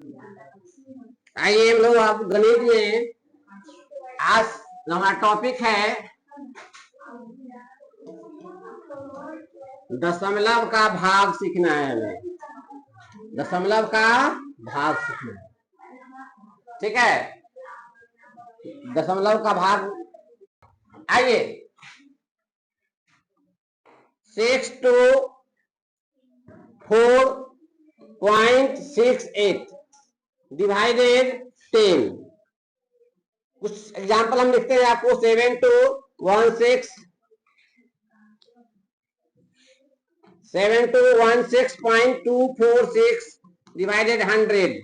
आइए हम लोग आप गणित में आज हमारा टॉपिक है दशमलव का भाग सीखना है। हमें दशमलव का भाग सीखना है, ठीक है। दशमलव का भाग, आइए 6 to 4.68 डिवाइडेड 10। कुछ एग्जाम्पल हम लिखते हैं आपको। 7 to 16.246 divided 100,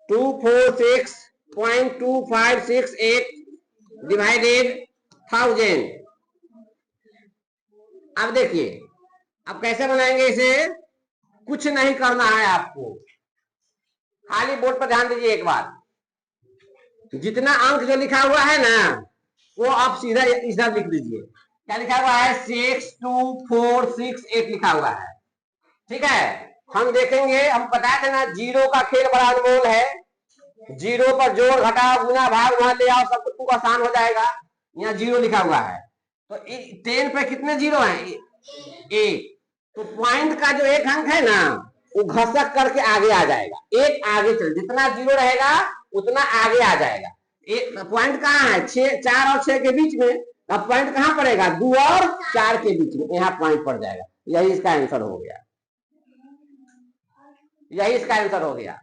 246.2568 divided 1000। अब देखिए, अब कैसे बनाएंगे इसे। कुछ नहीं करना है आपको, खाली बोर्ड पर ध्यान दीजिए एक बार। जितना अंक जो लिखा हुआ है ना, वो आप सीधा इधर लिख दीजिए। क्या लिखा हुआ है? 62468 लिखा हुआ है, ठीक है। हम देखेंगे, हम बताए थे ना, जीरो का खेल बड़ा अनमोल है। जीरो पर जोड़ घटा गुना भाग वहां ले आओ, सब कुछ आसान हो जाएगा। यहाँ जीरो लिखा हुआ है, तो 10 पे कितने जीरो हैं? एक। तो पॉइंट का जो एक अंक है ना, वो घसक करके आगे आ जाएगा, एक आगे चल, जितना जीरो रहेगा उतना आगे आ जाएगा। पॉइंट कहाँ है? 4 और 6 के बीच में। अब पॉइंट कहाँ पड़ेगा? 2 और 4 के बीच में, यहाँ पॉइंट पड़ जाएगा। यही इसका आंसर हो गया, यही इसका आंसर हो गया।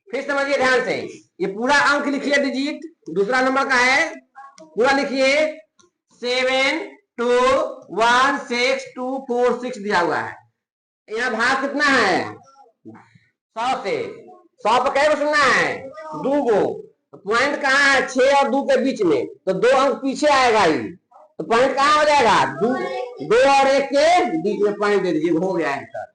फिर समझिए ध्यान से, ये पूरा अंक लिखिए, डिजिट दूसरा नंबर का है, पूरा लिखिए। 7216246 दिया हुआ है। यहाँ भाग कितना है? 100 से। 100 पर कैसे सुनना है? 2 गो। पॉइंट कहाँ है? 6 और 2 के बीच में, तो 2 अंक पीछे आएगा ही, तो पॉइंट कहाँ हो जाएगा? 2 और 1 के बीच में पॉइंट दे दीजिए, हो गया आंसर।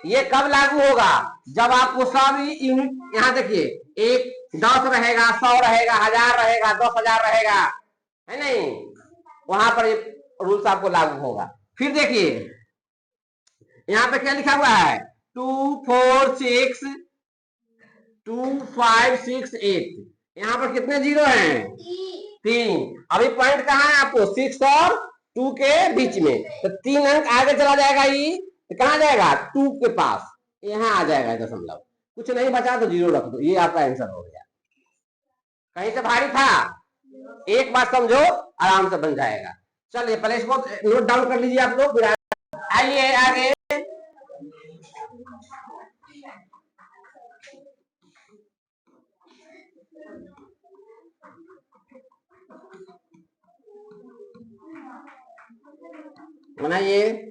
ये कब लागू होगा? जब आपको सब यूनिट, यहाँ देखिए, एक 10 रहेगा, 100 रहेगा, 1000 रहेगा, 10,000 रहेगा, है नहीं, वहां पर रूल्स आपको लागू होगा। फिर देखिए यहाँ पे क्या लिखा हुआ है? 2462568। यहाँ पर कितने जीरो हैं? 3। अभी पॉइंट कहाँ है आपको? 6 और 2 के बीच में, तो 3 अंक आगे चला जाएगा। ये तो कहाँ जाएगा? 2 के पास, यहाँ आ जाएगा दशमलव। कुछ नहीं बचा तो जीरो रख दो, ये आपका आंसर हो गया। कहीं से भारी था? एक बात समझो, आराम से बन जाएगा। चलिए पहले इसको नोट डाउन कर लीजिए आप लोग। आइए आगे, बनाइए।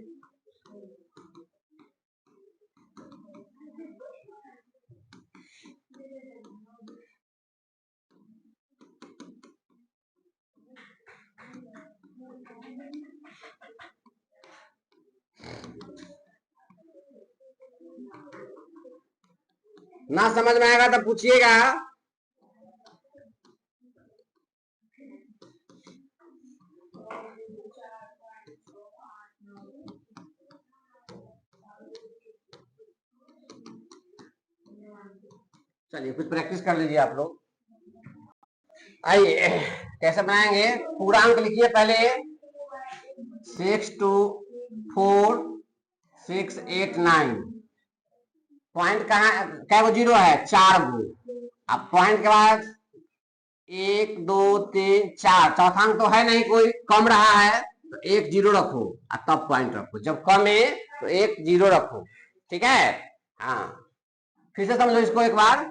ना समझ में आएगा तो पूछिएगा। चलिए कुछ प्रैक्टिस कर लीजिए आप लोग। आइए कैसे बनाएंगे? पूरा अंक लिखिए पहले। 62468 पॉइंट कहाँ, क्या वो जीरो है? 4 गो। अब पॉइंट के बाद 1 2 3 4, चौथा अंक तो है नहीं कोई, कम रहा है, तो 1 जीरो रखो और तब पॉइंट रखो। जब कम है तो 1 जीरो रखो, ठीक है। हाँ, फिर से समझो इसको एक बार।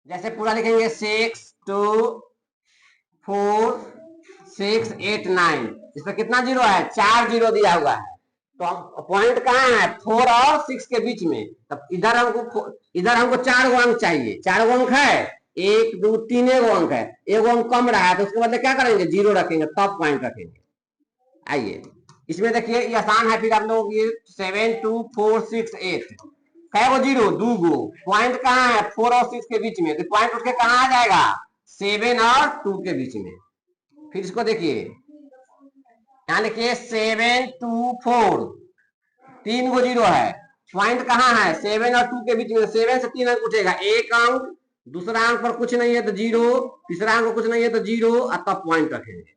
जैसे पूरा लिखेंगे 62468, इसमें कितना जीरो है? 4 जीरो दिया हुआ है। तो पॉइंट कहाँ है? 4 और 6 के बीच में। तब इधर हमको 4 गो अंक चाहिए। 4 गो अंक है, 1 2 3 गो अंक है, एगो अंक कम रहा है, तो उसके बदले क्या करेंगे? जीरो रखेंगे, तब पॉइंट रखेंगे। आइए इसमें देखिए, ये आसान है। फिर आप लोग ये 72468, कै गो जीरो? 2 गो। पॉइंट कहाँ है? 4 और 6 के बीच में, तो पॉइंट उठ के कहाँ आ जाएगा? 7 और 2 के बीच में। फिर इसको देखिए, यहाँ लिखिए 724, 3 गो जीरो है, पॉइंट कहाँ है 7 और 2 के बीच में, 7 से 3 अंक उठेगा, एक अंक, दूसरा अंक पर कुछ नहीं है तो 0, तीसरा अंक पर कुछ नहीं है तो 0, और तब पॉइंट रखेंगे।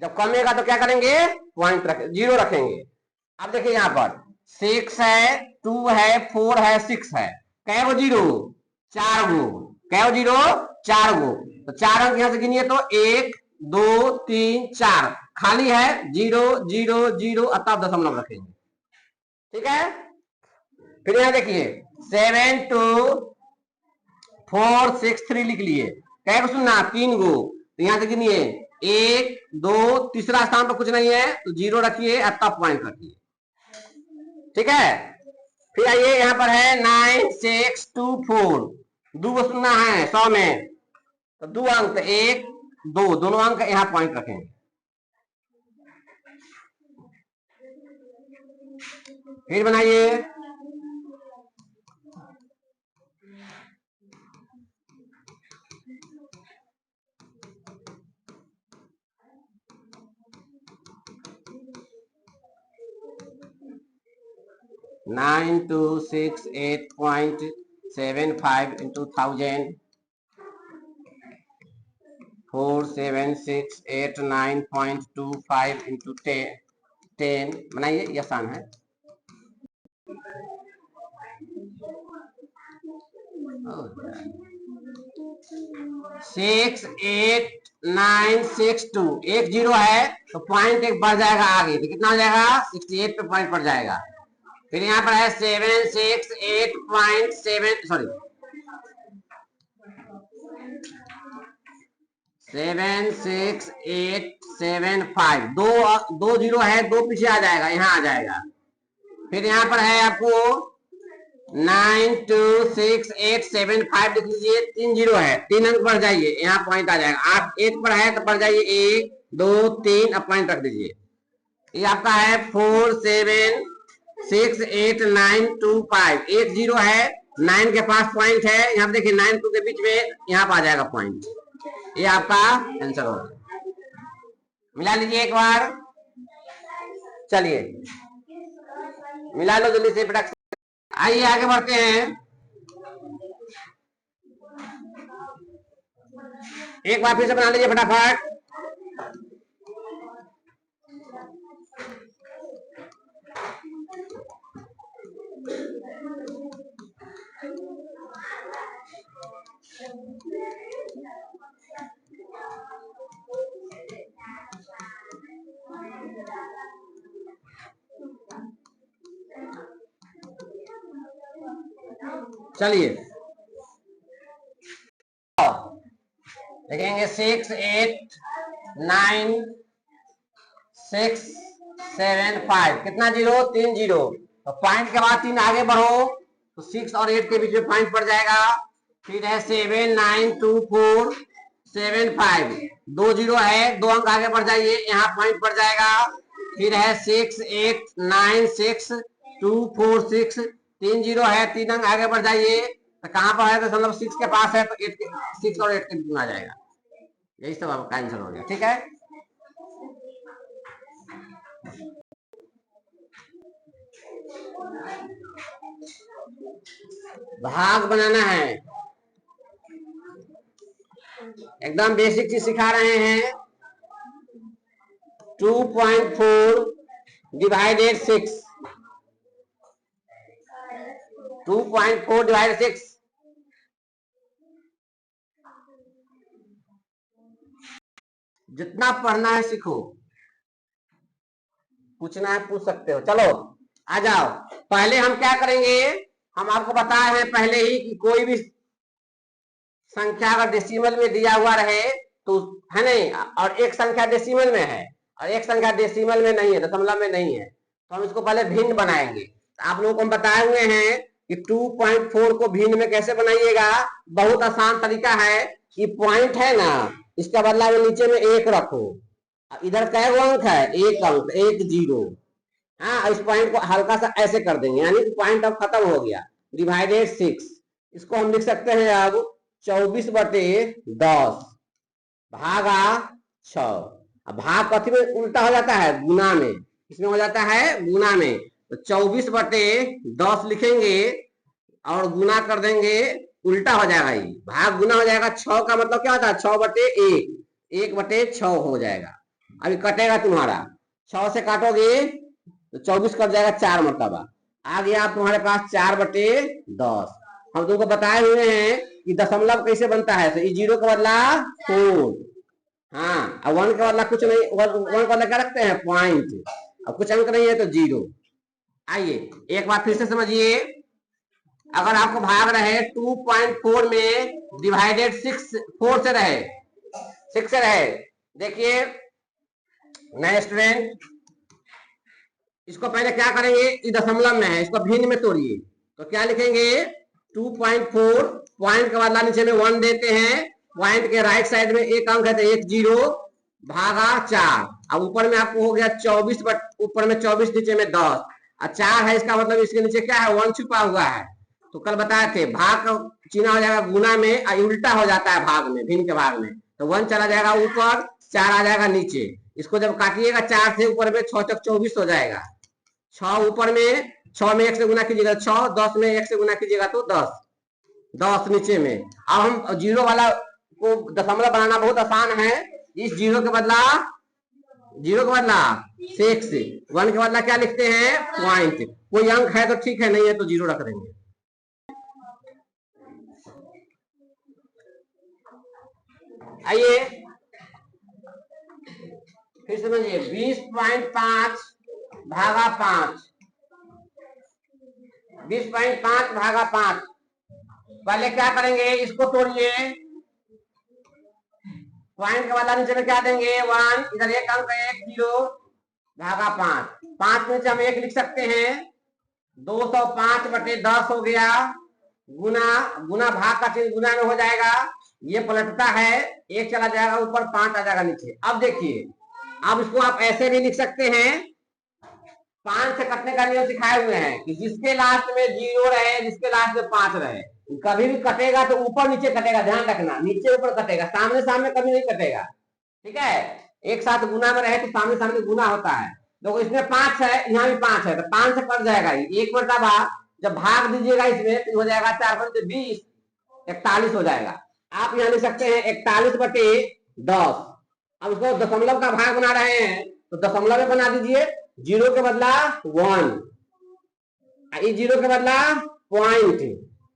जब कमेगा तो क्या करेंगे, पॉइंट रखें, 0 रखेंगे। अब देखिए यहाँ पर 6 है, 2 है, 4 है, 6 है, कै गो 0, 4 गो, कै गो 0, 4 गो, तो 4 अंक यहां से गिनिए तो 1 2 3 4, खाली है 0 0 0, तब दशमलव रखेंगे। ठीक है, फिर यहां देखिए 7 2 4 6 3 लिख लिए, कै गो सुनना, 3 गो, तो यहां से गिनिए 1 2, तीसरा स्थान पर कुछ नहीं है तो 0 रखिए, तब पॉइंट रखिए। ठीक है, फिर आइए यहाँ पर है 9 6 2 4, 2 को सुनना है 100 में, तो 2 अंक, 1 2, दोनों अंक यहाँ पॉइंट रखेंगे। फिर बनाइए 9268.75 into 1000, 4768.9.25 into 10, बनाइए, ये आसान है। सिक्स 8 9 6 2, एक 0 है तो पॉइंट एक बढ़ जाएगा आगे, तो कितना हो जाएगा, 68 पे पॉइंट बढ़ जाएगा। फिर यहाँ पर है 768.7, सॉरी 76875, दो 0 है, 2 पीछे आ जाएगा, यहाँ आ जाएगा। फिर यहाँ पर है आपको 926875 लिख लीजिए, 3 0 है, 3 अंक बढ़ जाइए, यहाँ पॉइंट आ जाएगा। 8 1 पर है तो बढ़ जाइए 1 2 3, अब पॉइंट रख दीजिए। ये आपका है 4768.925, 1 0 है, 9 के पास पॉइंट है, यहाँ देखिए 9 2 के बीच में, यहाँ पर आ जाएगा पॉइंट। ये आपका आंसर होगा। मिला लीजिए एक बार, चलिए मिला लो जल्दी से फटाक से। आइए आगे बढ़ते हैं, एक बार फिर से बना लीजिए फटाफट। चलिए देखेंगे 6 8 9 6 7 5, कितना 0, 3 0, तो पॉइंट के बाद 3 आगे बढ़ो तो 6 और 8 के बीच में पॉइंट पड़ जाएगा। फिर है 7 9 2 4 7 5, 2 0 है, 2 अंक आगे बढ़ जाइए, यहाँ पॉइंट पड़ जाएगा। फिर है 6 8 9 6 2 4 6, 3 0 है, 3 अंक आगे बढ़ जाइए, तो कहां पर है, तो मतलब 6 के पास है, तो 6 और 8 के बीच में आ जाएगा। यही सब आपका आंसर हो गया। ठीक है, भाग बनाना है, एकदम बेसिक चीज सिखा रहे हैं। 2.4 डिवाइडेड 6, 2.4 डिवाइडेड 6, जितना पढ़ना है सीखो, पूछना है पूछ सकते हो। चलो आ जाओ, पहले हम क्या करेंगे, हम आपको बताए हैं पहले ही कि कोई भी संख्या अगर डेसिमल में दिया हुआ रहे तो है नहीं, और एक संख्या डेसिमल में है और एक संख्या डेसिमल में नहीं है, दशमलव में नहीं है, तो हम इसको पहले भिन्न बनाएंगे। तो आप लोगों को हम बताए हुए हैं कि 2.4 को भिन्न में कैसे बनाइएगा, बहुत आसान तरीका है कि पॉइंट है ना, इसका बदला में नीचे में 1 रखो, इधर कै गो अंक है, 1 अंक, 1 0, हाँ, इस पॉइंट को हल्का सा ऐसे कर देंगे, यानी कि पॉइंट अब खत्म हो गया। डिवाइडेड 6, इसको हम लिख सकते हैं अब 24/10 भागा 6। अब भाग कथी में उल्टा हो जाता है, गुना में, इसमें हो जाता है गुना में, तो 24/10 लिखेंगे और गुना कर देंगे, उल्टा हो जाएगा, ये भाग गुना हो जाएगा। 6 का मतलब क्या होता है, 6/1, 1/6 हो जाएगा। अभी कटेगा तुम्हारा, 6 से काटोगे तो 24 कट जाएगा 4 मरतबा, आ गया तुम्हारे पास 4/10। हम तुमको बताए हुए हैं कि दशमलव कैसे बनता है। तो ये 0 का बदला 4, हाँ, अब 1 का बदला कुछ नहीं, 1 का बदला क्या रखते हैं, पॉइंट। अब कुछ अंक नहीं है तो 0। आइए एक बार फिर से समझिए, अगर आपको भाग रहे 2.4 में डिवाइडेड 4 से रहे, 6 से रहे, देखिए नए स्टूडेंट, इसको पहले क्या करेंगे, इस दशमलव में है, इसको भिन्न में तोड़िए। तो क्या लिखेंगे, 2.4, पॉइंट के बदला नीचे में 1 देते हैं, पॉइंट के राइट साइड में एक अंक है तो 1 0 भागा 4। अब ऊपर में आपको हो गया 24, ऊपर में 24, नीचे में 10 और 4 है, इसका मतलब इसके नीचे क्या है, 1 छुपा हुआ है। तो कल बताए थे भाग चिन्ह हो जाएगा गुना में और उल्टा हो जाता है भाग में, भिन्न के भाग में। तो 1 चला जाएगा ऊपर, 4 आ जाएगा नीचे। इसको जब काटिएगा 4 से ऊपर में 6 तक 24 हो जाएगा। 6 ऊपर में, 6 में 1 से गुना कीजिएगा 6, 10 में 1 से गुना कीजिएगा तो 10, 10 नीचे में। अब हम 0 वाला को दशमलव बनाना बहुत आसान है। इस 0 के बदला 6, 1 के बदला क्या लिखते हैं, पॉइंट। कोई अंक है तो ठीक है, नहीं है तो 0 रख देंगे। आइए फिर समझिए, 20.5 भागा 5, 20.5 भागा 5। पहले क्या करेंगे, इसको तोड़िए, पॉइंट के बदला नीचे में क्या देंगे, 1, इधर एक अंक है 1 0 भागा 5, 5 में से हम 1 लिख सकते हैं, 205/10 हो गया। गुना, गुना भाग का चिन्ह गुना में हो जाएगा, ये पलटता है, 1 चला जाएगा ऊपर, 5 आ जाएगा नीचे। अब देखिए, अब इसको आप ऐसे भी लिख सकते हैं, 5 से कटने का नियम सिखाए हुए हैं कि जिसके लास्ट में 0 रहे, जिसके लास्ट में 5 रहे, कभी भी कटेगा तो ऊपर नीचे कटेगा, ध्यान रखना, नीचे ऊपर कटेगा, सामने सामने कभी नहीं कटेगा, ठीक है। एक साथ गुना में रहे तो सामने सामने गुना होता है। देखो इसमें 5 है, यहाँ भी 5 है, तो 5 से कट जाएगा, एक मरतबा जब भाग दीजिएगा इसमें तो हो जाएगा 4×20, 41 हो जाएगा। आप यहाँ लिख सकते हैं 41/10। अब उसको दशमलव का भाग बना रहे हैं तो दशमलव में बना दीजिए, 0 के बदला 1, 0 के बदला पॉइंट,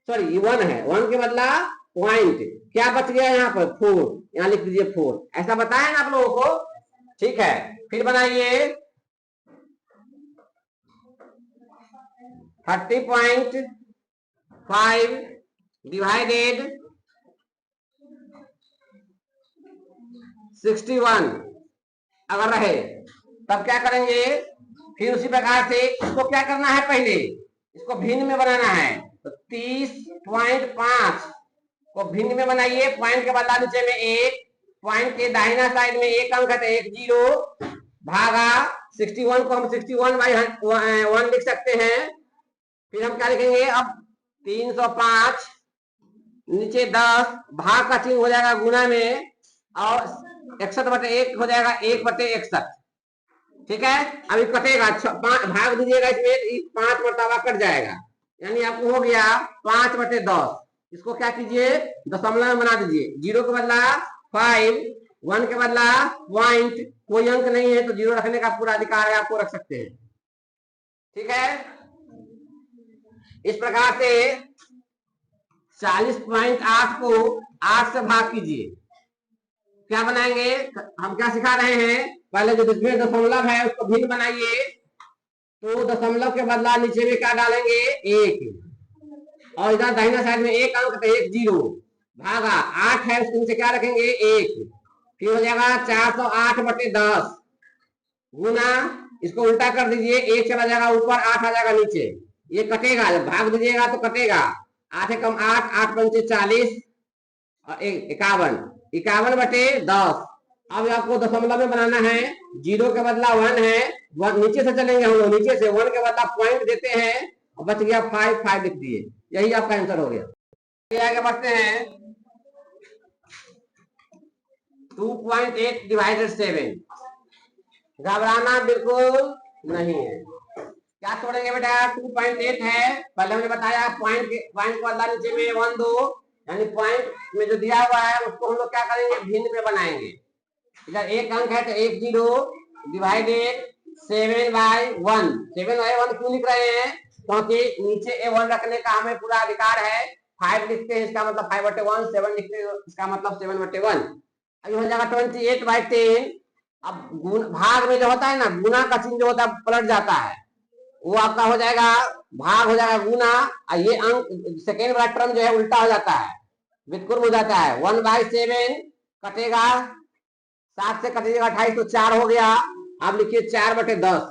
सॉरी 1 है, 1 के बदला पॉइंट, क्या बच गया यहाँ पर, 4, यहाँ लिख दीजिए 4। ऐसा बताया ना आप लोगों को, ठीक है। फिर बनाइए 30.5 डिवाइडेड 61 अगर रहे, तब क्या करेंगे, फिर उसी प्रकार से इसको क्या करना है, पहले इसको भिन्न में बनाना है। तो 30.5 को भिन्न में बनाइए, पॉइंट के बदला नीचे में 1, पॉइंट के दाहिना साइड में एक अंक है 1 0 भागा 61 को हम 61/1 लिख सकते हैं। फिर हम क्या लिखेंगे, अब 305 नीचे 10, भाग का चिन्ह हो जाएगा गुना में, और 61/1 हो जाएगा 1/61, ठीक है। अभी कटेगा, भाग दीजिएगा इसमें, 5 मरतबा कट जाएगा, यानी आपको हो गया 5/10। इसको क्या कीजिए, दशमलव में बना दीजिए, 0 के बदला 5, 1 के बदला पॉइंट, कोई अंक नहीं है तो 0 रखने का पूरा अधिकार है, आपको रख सकते हैं, ठीक है। इस प्रकार से 40.8 को 8 से भाग कीजिए, क्या बनाएंगे, हम क्या सिखा रहे हैं, पहले जो जिसमें दशमलव है उसको भिन्न बनाइए, तो दशमलव के बदला नीचे में क्या डालेंगे, 1, और इधर दाहिना साइड में एक अंक तो 1 0 भागा 8 है, उसके नीचे क्या रखेंगे, 1, फिर हो जाएगा 408/10 गुना, इसको उल्टा कर दीजिए, 1 चला जाएगा ऊपर, 8 आ जाएगा नीचे, ये कटेगा, जब भाग दीजिएगा तो कटेगा, 8 कम 8, 8 पंचे 40 और 51, 51/10। अब आपको दशमलव में बनाना है, 0 के बदला 1 है, नीचे से चलेंगे हम लोग, नीचे से 1 के बदला पॉइंट देते हैं, और बच गया 5, 5 लिख दिए, यही आपका आंसर हो गया। आगे बढ़ते हैं, 2.8 डिवाइडेड 7, घबराना बिल्कुल नहीं है, क्या तोड़ेंगे बेटा? 2.8 है, पहले हमने बताया पॉइंट को बदला नीचे में 1 2, यानी पॉइंट में जो दिया हुआ है उसको हम लोग क्या करेंगे? भिन्न में बनाएंगे। इधर एक अंक है तो 1 0 डिवाइडेड 7/1। 7/1 क्यों लिख रहे हैं? क्योंकि नीचे A1 रखने का हमें पूरा अधिकार है। 5 लिखते हैं इसका मतलब 5/1, 7 लिखते हैं इसका मतलब 7/1। अब हो जाएगा 28/10। अब भाग में जो होता है ना, गुना का चिन्ह जो होता है पलट जाता है, वो आपका हो जाएगा भाग, हो जाएगा गुना, और ये अंक सेकेंड वाला टर्म जो है उल्टा हो जाता है, व्युत्क्रम हो जाता है। 1/7 कटेगा, 7 से कटेगा 28 तो 4 हो गया। अब लिखिए 4/10।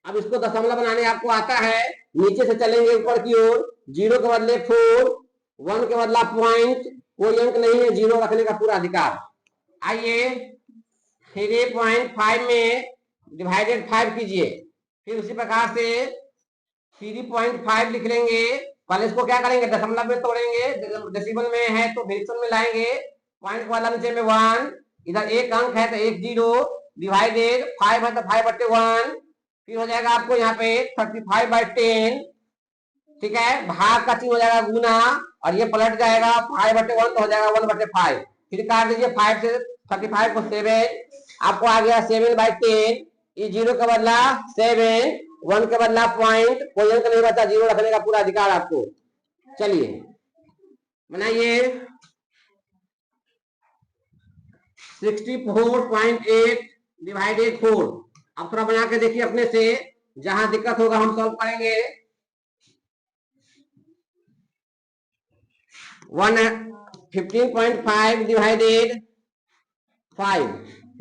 अब इसको दशमलव बनाने आपको आता है, नीचे से चलेंगे ऊपर की ओर, 0 के बदले 4, 1 के बदला पॉइंट, कोई अंक नहीं है, 0 रखने का पूरा अधिकार। आइए 3.5 में डिवाइडेड 5 कीजिए, फिर उसी प्रकार से 3.5 लिख लेंगे। पहले इसको क्या करेंगे? दशमलव में तोड़ेंगे, डेसिमल में है तो डेसिमल में लाएंगे, पॉइंट को वाला नीचे में 1, इधर एक अंक है तो 1 0 डिवाइडेड 5 है तो 5/1, फिर हो जाएगा आपको यहाँ पे 35/10। ठीक है, भाग का चिन्ह हो जाएगा गुना, और ये पलट जाएगा 5/1 तो हो जाएगा 1/5। फिर काट दीजिए 5 से 35 को 7, आपको आ गया 7/10। ये 0 का बदला 7, 1 के बदला पॉइंट, कोई अंक नहीं बचा, 0 रखने का पूरा अधिकार आपको। चलिए बनाइए 64.8 डिवाइडेड 4। अब थोड़ा बना के देखिए अपने से, जहां दिक्कत होगा हम सॉल्व करेंगे। 15.5 डिवाइडेड 5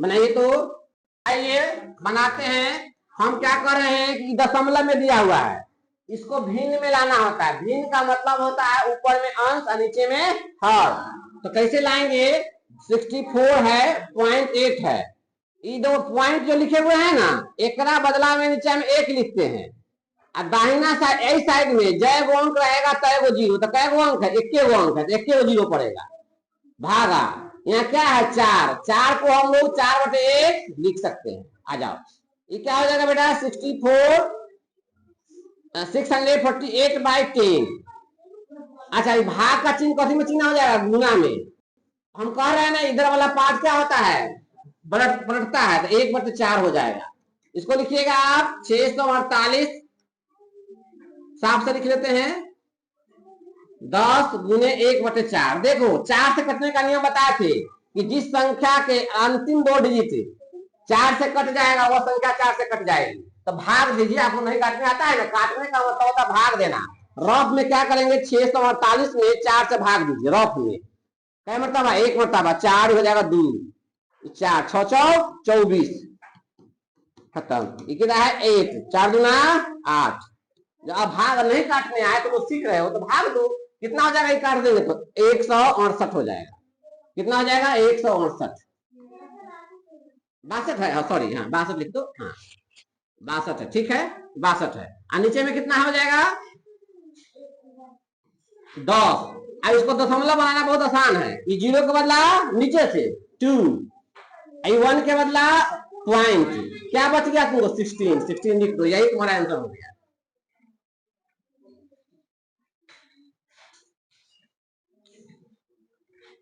बनाइए। तो आइए बनाते हैं। हम क्या कर रहे हैं कि दशमलव में दिया हुआ है, इसको भिन्न में लाना होता है। भिन्न का मतलब होता है ऊपर में अंश और नीचे में हर। तो कैसे लाएंगे? 64 है, 0.8 है, ये दो पॉइंट जो लिखे हुए हैं ना, एक बदला में नीचे में 1 लिखते हैं, और दाहिना साइड ए साइड में जय गो अंक रहेगा तय गो 0, तो कै गो अंक है? 1 गो अंक है तो 1 गो 0 पड़ेगा, भागा। यहाँ क्या है? 4। 4 को हम लोग 4/1 लिख सकते हैं। आ जाओ, ये क्या हो जाएगा बेटा? 648/10। अच्छा, ये भाग का चिन्ह कथी में चिन्ह हो जाएगा? गुना में। हम कह रहे हैं ना, इधर वाला पार्ट क्या होता है? पलटता है, तो 1/4 हो जाएगा। इसको लिखिएगा आप 648, साफ से लिख लेते हैं, 10 गुने 1/4। देखो 4 से कटने का नियम बताए थे कि जिस संख्या के अंतिम 2 डिजिट 4 से कट जाएगा, वह संख्या 4 से कट जाएगी। तो भाग दीजिए, आपको नहीं काटने आता है ना, काटने का मतलब होता है भाग देना। रफ में क्या करेंगे? 648 में 4 से भाग दीजिए रफ में। क्या मरतबा? 1 मरतबा, 4 हो जाएगा 2, 4 6 चौक 24, खत्म। ये कितना है? 8, 4 दूना 8। जब आप भाग नहीं काटने आए तो वो सीख रहे हो तो भाग दो। कितना हो जाएगा? ये काट देंगे तो 168 हो जाएगा। कितना हो जाएगा? 168, 62 है, सॉरी, हाँ 62 लिख दो, हाँ 62 है, ठीक है 62 है। और नीचे में कितना हो जाएगा? 10। अब इसको दशमलव बनाना बहुत आसान है। ये 0 के बदला नीचे से 2, 1 के बदला पॉइंट, क्या बच गया तुमको? 16 लिख दो, यही तुम्हारा आंसर हो गया।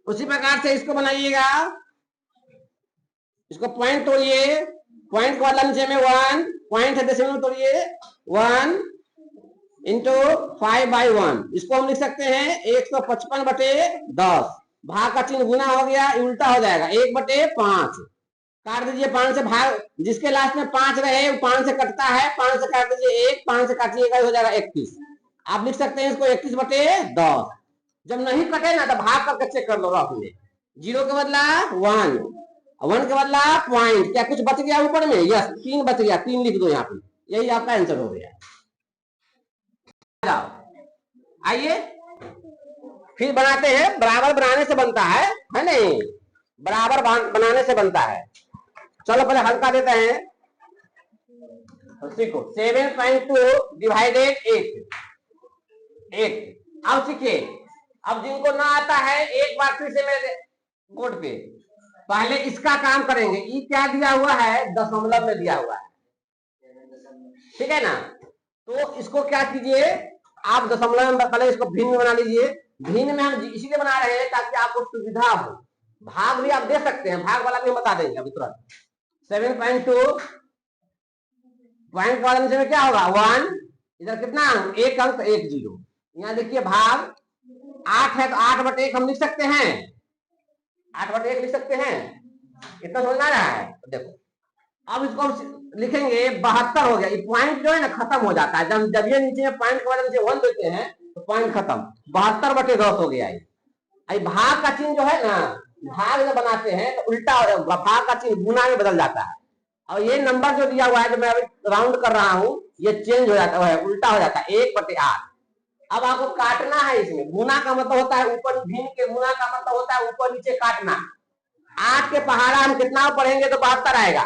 उसी प्रकार से इसको बनाइएगा, इसको पॉइंट तोड़िए, पॉइंट को बदला नीचे में 1, पॉइंट है डेसिमल तोड़िए, 1 इंटू 5/1। इसको हम लिख सकते हैं 155/10। भाग का चिन्ह गुना हो गया, उल्टा हो जाएगा 1/5। काट दीजिए 5 से, भाग जिसके लास्ट में 5 रहे वो 5 से कटता है, 5 से काट दीजिए 1, 5 से काटिएगा हो जाएगा 31। आप लिख सकते हैं इसको 31/10। जब नहीं कटे ना तो भाग करके चेक कर लो रफ में, 0 के बदला 1, 1 के बदला पॉइंट, क्या कुछ बच गया ऊपर में? यस, 3 बच गया, 3 लिख दो यहाँ पे, यही आपका आंसर हो गया। आइए फिर बनाते हैं। बराबर बनाने से बनता है नहीं? बराबर बनाने से बनता है। चलो पहले हल्का देते हैं, सीखो 7.2 डिवाइडेड 8। अब सीखिए, अब जिनको ना आता है एक बार फिर से मेरे बोर्ड पे, पहले इसका काम करेंगे। ये क्या दिया हुआ है? दशमलव में दिया हुआ है, ठीक है ना? तो इसको क्या कीजिए, आप दशमलव में पहले इसको भिन्न में बना लीजिए। भिन्न में हम इसीलिए बना रहे हैं ताकि आपको सुविधा हो। भाग भी आप दे सकते हैं, भाग वाला भी हम बता देंगे अभी तुरंत। 7.2 पॉइंट के बाद नीचे में क्या होगा 1, इधर कितना एक अंक 1 0। यहाँ देखिए भाग 8 है तो 8/1 हम लिख सकते हैं, 8/1 लिख सकते हैं। इतना समझ आ रहा है? देखो अब इसको हम लिखेंगे 72 हो गया। ये पॉइंट जो है ना खत्म हो जाता है जब ये नीचे पॉइंट के बाद नीचे 1 देते हैं तो पॉइंट खत्म। 72/10 हो गया। ये भाग का चिन्ह जो है ना, भाग जब बनाते हैं तो उल्टा हो जाता, भाग का चिन्ह गुना में बदल जाता है। और ये नंबर जो दिया हुआ है जो मैं अभी राउंड कर रहा हूं, ये चेंज हो जाता है, उल्टा हो जाता है 1/8। अब आपको काटना है। इसमें गुना का मतलब होता है ऊपर, भिन्न के गुना का मतलब होता है ऊपर नीचे काटना। 8 के पहाड़ा हम कितना पढ़ेंगे तो 72 आएगा।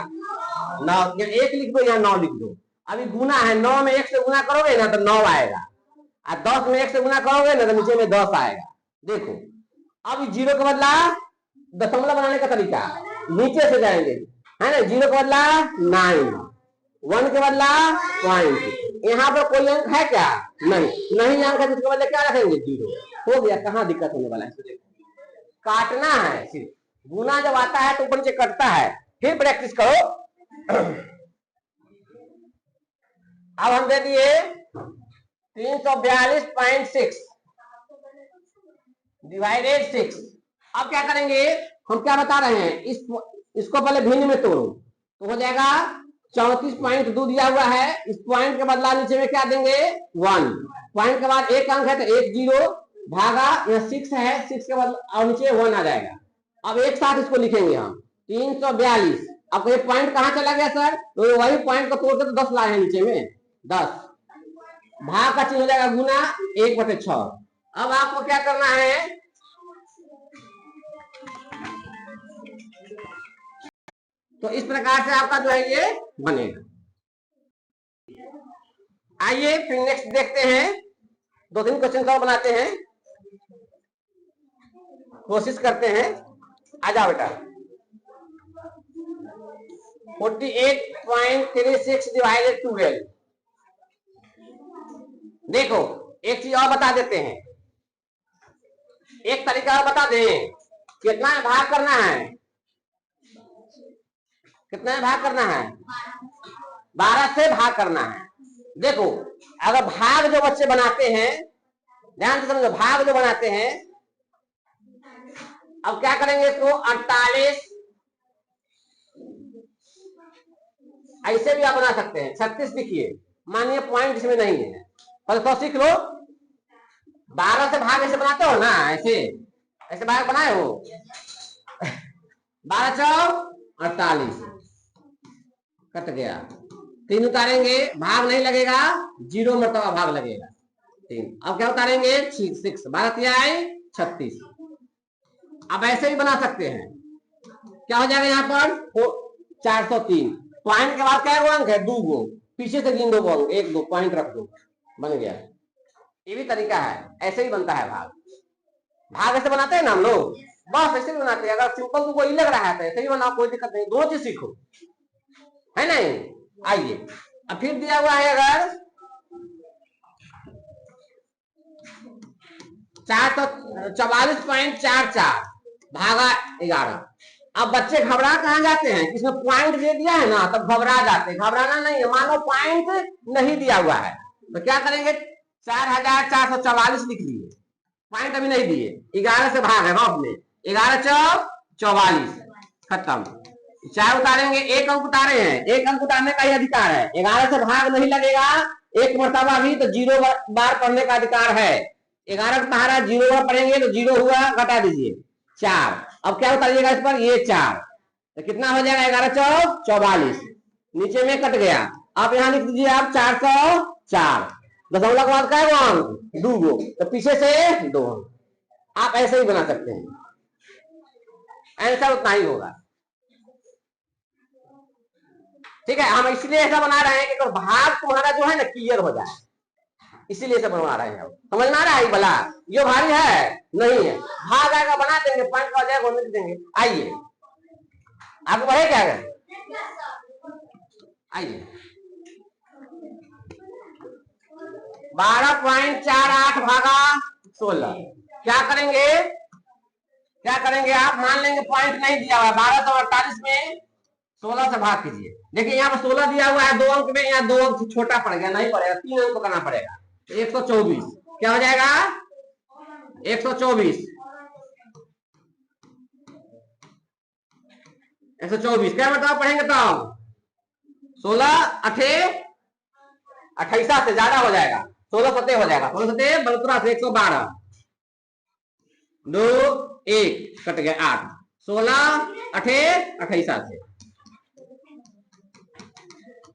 9 1 लिख दो, यहाँ 9 लिख दो। अभी गुना है, 9 में 1 से गुना करोगे ना तो 9 आएगा, और 10 में 1 से गुना करोगे ना तो नीचे में 10 आएगा। देखो अब 0 का बदला दशमलव बनाने का तरीका, नीचे से जाएंगे है ना। 0 का बदला 9, 1 के बदला पॉइंट। यहाँ पर कोई अंक है क्या? नहीं अंक है, जिसके बदले क्या रखेंगे 0। हो गया, कहाँ दिक्कत होने वाला है। देखो काटना है सिर्फ, गुना जब आता है तो ऊपर नीचे कटता है। फिर प्रैक्टिस करो। अब हम दे दिए 342.6 डिवाइडेड 6। अब क्या करेंगे, हम क्या बता रहे हैं, इसको पहले भिन्न में तोड़ो तो हो जाएगा 34.2 दिया हुआ है। इस पॉइंट के बदला नीचे में क्या देंगे 1। पॉइंट के बाद एक अंक है तो 1 0 भागा, यहाँ 6 है, 6 के बदला और नीचे 1 आ जाएगा। अब एक साथ इसको लिखेंगे हम 342। अब ये पॉइंट कहाँ चला गया सर? तो वही पॉइंट को तोड़ के तो 10 लाए हैं नीचे में 10। भाग का चिन्ह हो जाएगा गुना 1/6। अब आपको क्या करना है, तो इस प्रकार से आपका जो है ये बनेगा। आइए फिर नेक्स्ट देखते हैं, 2-3 क्वेश्चन और बनाते हैं, कोशिश करते हैं। आ जाओ बेटा। 48.36 डिवाइडेड 12। देखो एक चीज और बता देते हैं, एक तरीका और बता दें। कितना में भाग करना है, कितना में भाग करना है? 12 से भाग करना है। देखो अगर भाग जो बच्चे बनाते हैं, ध्यान से समझो, भाग जो बनाते हैं, अब क्या करेंगे इसको 48, ऐसे भी आप बना सकते हैं 36 लिखिए। मानिए पॉइंट इसमें नहीं है, पहले तो सीख लो। 12 से भाग ऐसे बनाते हो ना, ऐसे ऐसे भाग बनाए हो 12 चौक 48, कट गया। 3 उतारेंगे, भाग नहीं लगेगा, 0 मरतबा भाग लगेगा 3। अब क्या उतारेंगे 6, 12 आई 36। अब ऐसे भी बना सकते हैं, क्या हो जाएगा यहाँ पर 403। पॉइंट के बाद क्या अंक है 2 गो, पीछे से गिन 2 अंक, 1 2 पॉइंट रख दो, बन गया। ये भी तरीका है, ऐसे ही बनता है भाग। भाग ऐसे बनाते हैं ना हम लोग, बस ऐसे ही बनाते हैं। अगर सिंपल तुमको ये लग रहा है तो ऐसे ही बनाओ, कोई दिक्कत नहीं, दो चीज सीखो, है नहीं। आइए अब फिर दिया हुआ है अगर 444.44 भागा 11। अब बच्चे घबरा कहां जाते हैं, इसमें पॉइंट दे दिया है ना तब घबरा जाते हैं। घबराना नहीं है, मानो पॉइंट नहीं दिया हुआ है तो क्या करेंगे 4444 लिख लिए, पॉइंट अभी नहीं दिए। 11 से भाग है रफ में, 11 चौक 44, खत्म। 4 उतारेंगे, 1 अंक उतारे हैं, 1 अंक उतारने का ही अधिकार है। 11 से भाग नहीं लगेगा, 1 मरतबा भी तो 0 बार पढ़ने का अधिकार है। 11 का पहाड़ा 0 बार पढ़ेंगे तो 0 हुआ, घटा दीजिए 4। अब क्या उतारिएगा इस पर, ये 4, तो कितना हो जाएगा 11 चौक 44, नीचे में कट गया। अब यहाँ लिख दीजिए आप 404, दशमलव के बाद क्या है अंक 2 गो, तो पीछे से 2 अंक। आप ऐसे ही बना सकते हैं, आंसर उतना ही होगा। ठीक है, हम इसलिए ऐसा बना रहे हैं कि तो भाग तुम्हारा जो है ना क्लियर हो जाए, इसीलिए ऐसा बनवा रहे हैं। समझ में आ रहा है भला? ये भारी है नहीं है, भाग आएगा बना देंगे, पॉइंट का जाएगा लिख देंगे। आइए आगे बढ़े क्या है, आइए 12.48 भागा 16। क्या करेंगे आप? मान लेंगे पॉइंट नहीं दिया हुआ है, 1248 में 16 से भाग कीजिए। देखिए यहाँ पर 16 दिया हुआ है 2 अंक में, यहाँ 2 अंक छोटा पड़ गया, नहीं पड़ेगा, 3 अंक को करना पड़ेगा। 124 क्या हो जाएगा? 124 क्या बताओ पढ़ेंगे तब? 16 28 से ज्यादा हो जाएगा, 16 सतह हो जाएगा, 16 सतह 112, 2 1 कट गया 8, 16 28 से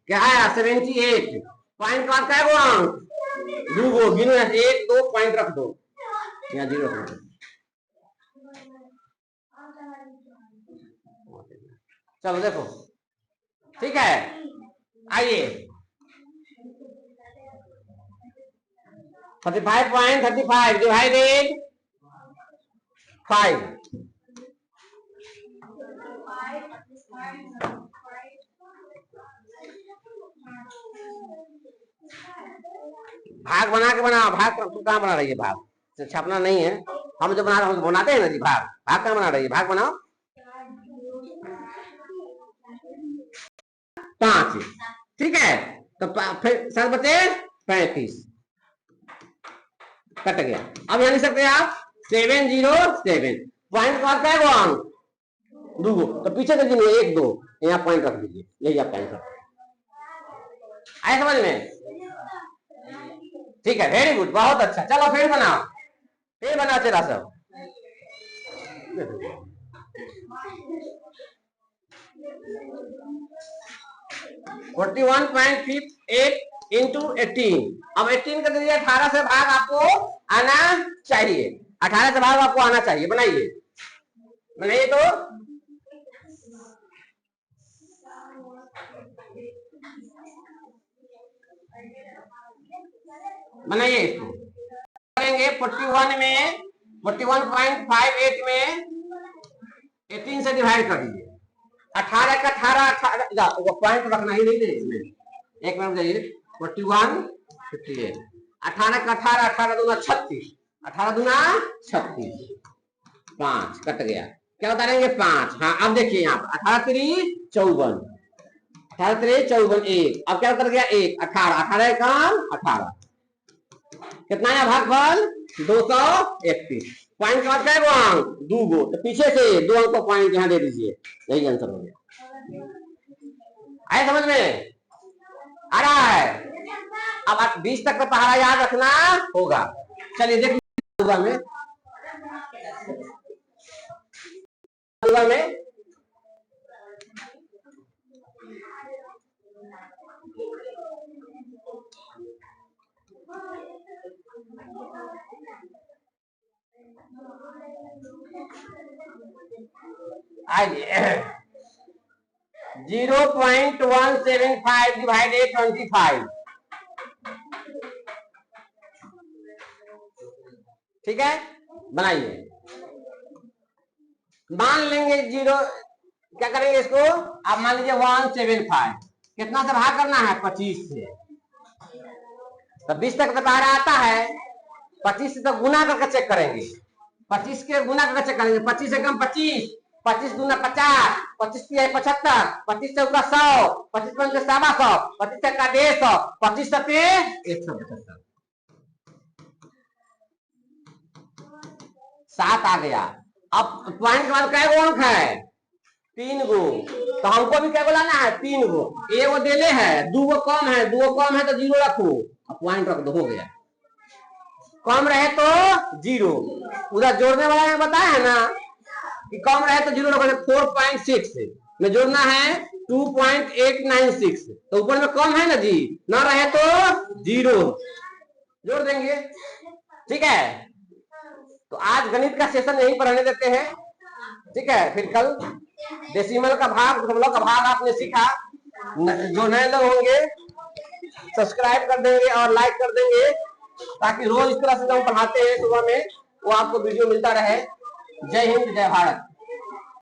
क्या आया? 78। पॉइंट का क्या गो अंक? 2 गो, गिनो 1 2 पॉइंट रख दो, यहाँ 0 रख दो। चलो देखो, ठीक है, आइए 35.35 डिवाइडेड 5। भाग बना के बनाओ। भाग कहाँ बना रही है? भाग छापना नहीं है, हम जो बना रहे हैं बनाते हैं ना जी। भाग कहाँ बना रही है? भाग बनाओ। 5, ठीक है, तो फिर 7 बचे 35 कट गया। अब यहाँ लिख सकते हैं आप 707। पॉइंट का क्या है? अंक 2 गो, तो पीछे से गिनिए 1 2, यहाँ पॉइंट रख दीजिए, यही आपका आंसर आए समझ में? ठीक है, वेरी गुड, बहुत अच्छा। चलो फिर बनाओ, तेरा सब। 41.58 इंटू 18। अब 18 का दीजिए 18 से भाग आपको आना चाहिए, 18 से भाग आपको आना चाहिए। बनाइए तो बनाइए इसको। करेंगे 41 में 41.58 में 18 से डिवाइड कर दीजिए। 18 का 18 पॉइंट रखना ही नहीं है इसमें, एक मिनट जाइए। 41 58 18 का 18 18 दूना 36, 18 दूना 36, 5 कट गया। क्या उतारेंगे? 5। हाँ अब देखिए यहाँ पर 18 3 54, 18 3 54 1। अब क्या उतर गया? 1 18, 18 कम 18, कितना है भागफल? 231। पॉइंट का क्या है? अंक 2 गो, तो पीछे से 2 अंक को पॉइंट यहाँ दे दीजिए, यही आंसर हो गया। आए समझ में? आ रहा है? अब आप 20 तक का पहाड़ा याद रखना होगा। चलिए देखिए में आइए 0.175 डिवाइडेड 25, ठीक है, बनाइए। मान लेंगे 0, क्या करेंगे इसको? आप मान लीजिए 175, कितना से भाग करना है? 25 से। तो 20 तक तो बाहर आता है, 25 से तो गुना करके चेक करेंगे, 25 के गुना करके चेक करेंगे। 25 से कम 25, 25 दूना 50, 25 है 75, 25 चौका 100, 25 पंच 125, 25 चक्का 150, 25 सत्ते 175, 7 आ गया। अब पॉइंट के बाद कै गो अंक है? 3 गो, तो हमको भी क्या गो लाना है? 3 गो। एगो देले है, 2 गो कम है, 2 गो कम है तो 0 रखो, अब पॉइंट रख दो, हो गया। कम रहे तो 0, उधर जोड़ने वाला ने बताया है ना कि कम रहे तो 0 रखो। 4.6 में जोड़ना है 2.896, तो ऊपर में कम है ना जी, ना रहे तो 0 जोड़ देंगे, ठीक है। तो आज गणित का सेशन यहीं पर रहने देते हैं, ठीक है। फिर कल डेसिमल का भाग, दशमलव का भाग आपने सीखा। जो नए लोग होंगे सब्सक्राइब कर देंगे और लाइक कर देंगे, ताकि रोज इस तरह से जो हम पढ़ाते हैं सुबह में वो आपको वीडियो मिलता रहे। जय हिंद, जय भारत।